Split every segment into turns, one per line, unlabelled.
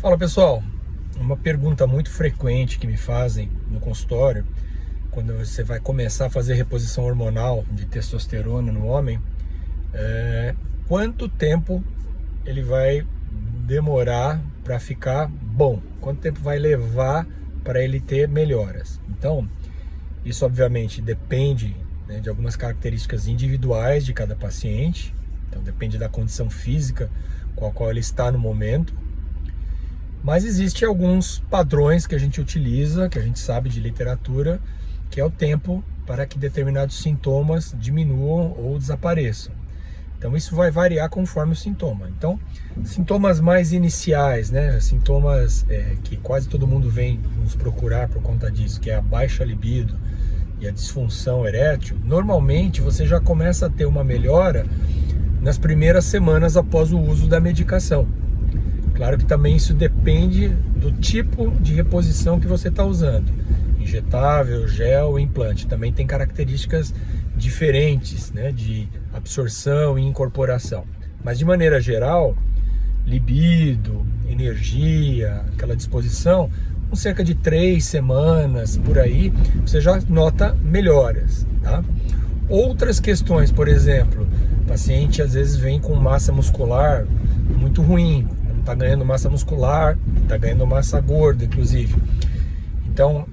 Fala pessoal, uma pergunta muito frequente que me fazem no consultório, quando você vai começar a fazer reposição hormonal de testosterona no homem, quanto tempo ele vai demorar para ficar bom? Quanto tempo vai levar para ele ter melhoras? Então, isso obviamente depende, né, de algumas características individuais de cada paciente, então depende da condição física com a qual ele está no momento. Mas existem alguns padrões que a gente utiliza, que a gente sabe de literatura, que é o tempo para que determinados sintomas diminuam ou desapareçam. Então isso vai variar conforme o sintoma. Então, sintomas mais iniciais, né, sintomas que quase todo mundo vem nos procurar por conta disso, que é a baixa libido e a disfunção erétil, normalmente você já começa a ter uma melhora nas primeiras semanas após o uso da medicação. Claro que também isso depende do tipo de reposição que você está usando. Injetável, gel, implante. Também tem características diferentes, né, de absorção e incorporação. Mas de maneira geral, libido, energia, aquela disposição, com cerca de 3 semanas por aí, você já nota melhoras, tá? Outras questões, por exemplo, o paciente às vezes vem com massa muscular muito ruim, está ganhando massa muscular, está ganhando massa gorda, inclusive. Então,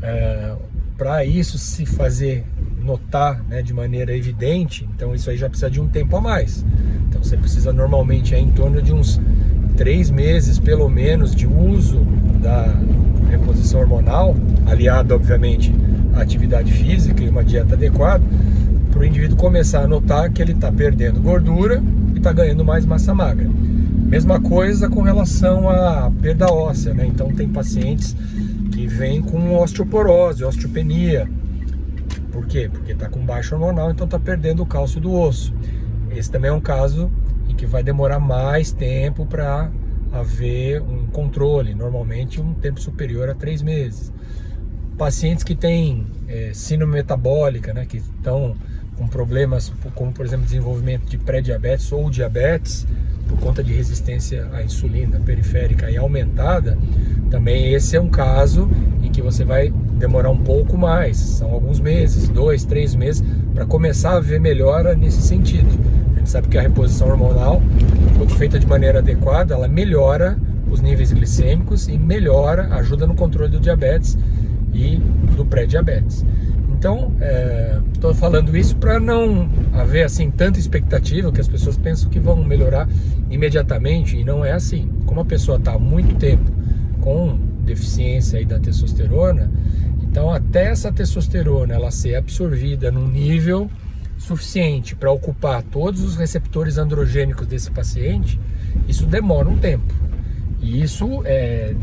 para isso se fazer notar, né, de maneira evidente, então isso aí já precisa de um tempo a mais. Então você precisa normalmente em torno de uns 3 meses, pelo menos, de uso da reposição hormonal, aliado, obviamente, à atividade física e uma dieta adequada, para o indivíduo começar a notar que ele está perdendo gordura e está ganhando mais massa magra. Mesma coisa com relação à perda óssea, né? Então tem pacientes que vêm com osteoporose, osteopenia. Por quê? Porque está com baixa hormonal, então está perdendo o cálcio do osso. Esse também é um caso em que vai demorar mais tempo para haver um controle, normalmente um tempo superior a 3 meses. Pacientes que têm síndrome metabólica, né? Que estão com problemas como, por exemplo, desenvolvimento de pré-diabetes ou diabetes, por conta de resistência à insulina periférica e aumentada, também esse é um caso em que você vai demorar um pouco mais, são alguns meses, 2, 3 meses, para começar a ver melhora nesse sentido. A gente sabe que a reposição hormonal, quando feita de maneira adequada, ela melhora os níveis glicêmicos e melhora, ajuda no controle do diabetes e do pré-diabetes. Então, estou falando isso para não haver assim tanta expectativa, que as pessoas pensam que vão melhorar imediatamente, e não é assim. Como a pessoa está há muito tempo com deficiência aí da testosterona, então até essa testosterona ela ser absorvida num nível suficiente para ocupar todos os receptores androgênicos desse paciente, isso demora um tempo. E isso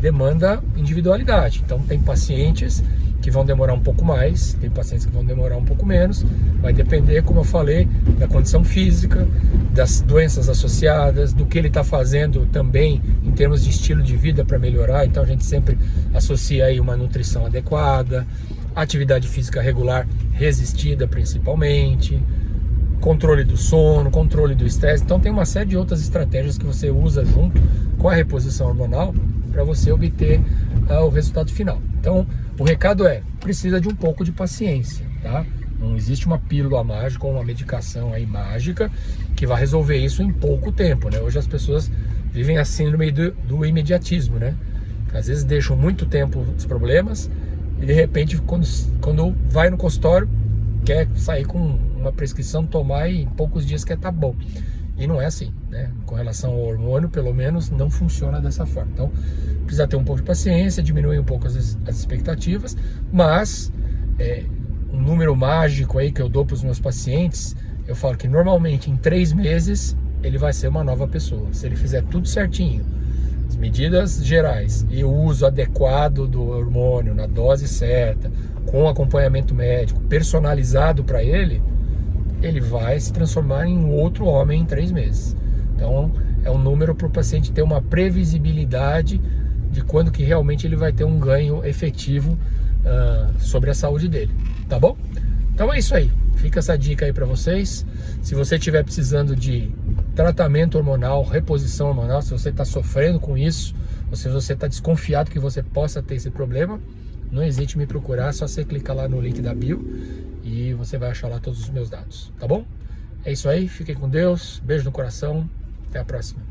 demanda individualidade. Então tem pacientes que vão demorar um pouco mais, tem pacientes que vão demorar um pouco menos, vai depender, como eu falei, da condição física, das doenças associadas, do que ele está fazendo também em termos de estilo de vida para melhorar. Então a gente sempre associa aí uma nutrição adequada, atividade física regular resistida principalmente, controle do sono, controle do estresse. Então tem uma série de outras estratégias que você usa junto com a reposição hormonal para você obter o resultado final. Então o recado precisa de um pouco de paciência, tá? Não existe uma pílula mágica ou uma medicação aí mágica que vai resolver isso em pouco tempo, né? Hoje as pessoas vivem a síndrome do imediatismo, né? Às vezes deixam muito tempo os problemas e de repente quando vai no consultório quer sair com uma prescrição, tomar e em poucos dias quer estar bom. E não é assim, né? Com relação ao hormônio, pelo menos, não funciona dessa forma. Então, precisa ter um pouco de paciência, diminuir um pouco as expectativas, mas um número mágico aí que eu dou para os meus pacientes, eu falo que normalmente em 3 meses ele vai ser uma nova pessoa. Se ele fizer tudo certinho, as medidas gerais e o uso adequado do hormônio na dose certa, com acompanhamento médico personalizado para ele vai se transformar em um outro homem em 3 meses. Então é um número para o paciente ter uma previsibilidade de quando que realmente ele vai ter um ganho efetivo sobre a saúde dele, tá bom? Então é isso aí, fica essa dica aí para vocês. Se você estiver precisando de tratamento hormonal, reposição hormonal, se você está sofrendo com isso, ou se você está desconfiado que você possa ter esse problema, não hesite em me procurar, é só você clicar lá no link da bio e você vai achar lá todos os meus dados, tá bom? É isso aí, fiquem com Deus, beijo no coração, até a próxima.